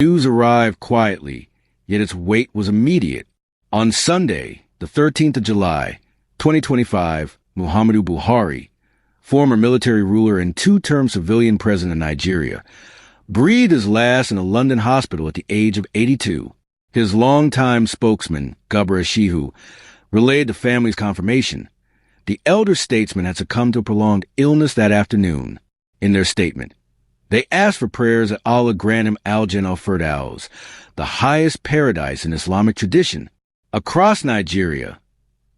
News arrived quietly, yet its weight was immediate. On Sunday, the 13th of July, 2025, Muhammadu Buhari, former military ruler and two-term civilian president of Nigeria, breathed his last in a London hospital at the age of 82. His longtime spokesman, Gubra Shehu, relayed the family's confirmation. The elder statesman had succumbed to a prolonged illness that afternoon. In their statement, they asked for prayers that Allah grant him al-Jannah al-Firdaus, the highest paradise in Islamic tradition. Across Nigeria,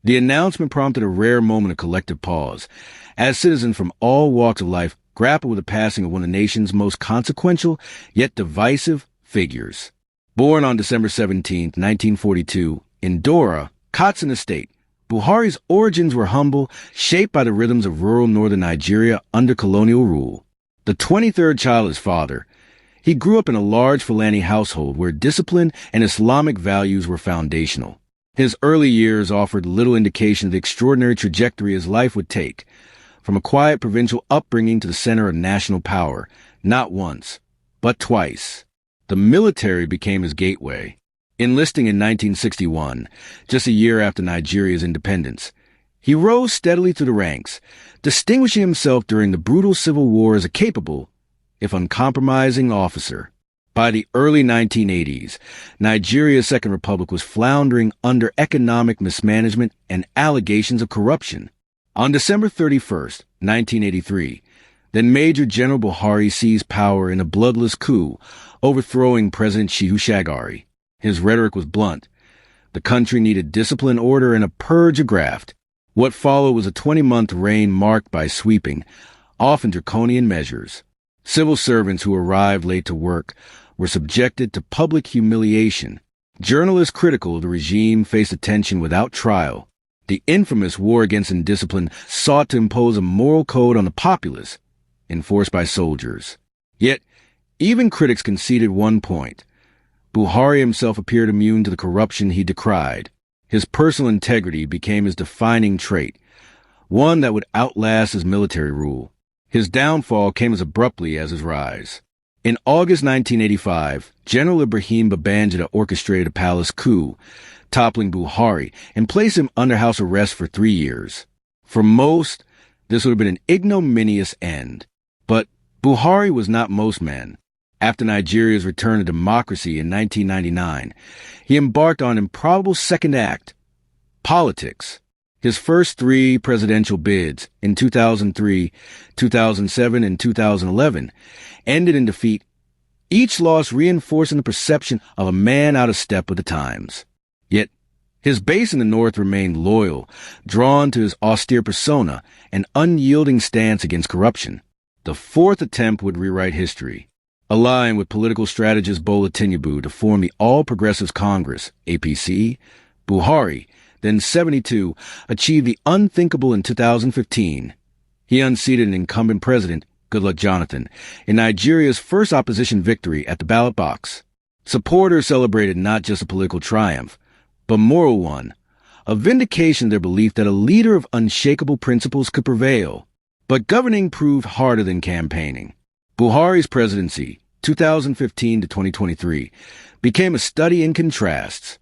the announcement prompted a rare moment of collective pause, as citizens from all walks of life grappled with the passing of one of the nation's most consequential yet divisive figures. Born on December 17, 1942, in Dora, Katsina State, Buhari's origins were humble, shaped by the rhythms of rural northern Nigeria under colonial rule. The 23rd child of his father, he grew up in a large Fulani household where discipline and Islamic values were foundational. His early years offered little indication of the extraordinary trajectory his life would take, from a quiet provincial upbringing to the center of national power, not once, but twice. The military became his gateway. Enlisting in 1961, just a year after Nigeria's independence, he rose steadily through the ranks, distinguishing himself during the brutal civil war as a capable, if uncompromising, officer. By the early 1980s, Nigeria's Second Republic was floundering under economic mismanagement and allegations of corruption. On December 31st, 1983, then Major General Buhari seized power in a bloodless coup, overthrowing President Shehu Shagari. His rhetoric was blunt. The country needed discipline, order, and a purge of graft. What followed was a 20-month reign marked by sweeping, often draconian measures. Civil servants who arrived late to work were subjected to public humiliation. Journalists critical of the regime faced attention without trial. The infamous war against indiscipline sought to impose a moral code on the populace, enforced by soldiers. Yet, even critics conceded one point. Buhari himself appeared immune to the corruption he decried. His personal integrity became his defining trait, one that would outlast his military rule. His downfall came as abruptly as his rise. In August 1985, General Ibrahim Babangida orchestrated a palace coup, toppling Buhari and placed him under house arrest for 3 years. For most, this would have been an ignominious end. But Buhari was not most men. After Nigeria's return to democracy in 1999, he embarked on an improbable second act: politics. His first 3 presidential bids, in 2003, 2007, and 2011, ended in defeat, each loss reinforcing the perception of a man out of step with the times. Yet, his base in the North remained loyal, drawn to his austere persona and unyielding stance against corruption. The 4th attempt would rewrite history. Aligned with political strategist Bola Tinubu to form the All Progressives Congress, APC, Buhari, then 72, achieved the unthinkable in 2015. He unseated an incumbent president, Goodluck Jonathan, in Nigeria's first opposition victory at the ballot box. Supporters celebrated not just a political triumph, but a moral one, a vindication of their belief that a leader of unshakable principles could prevail. But governing proved harder than campaigning. Buhari's presidency, 2015 to 2023, became a study in contrasts.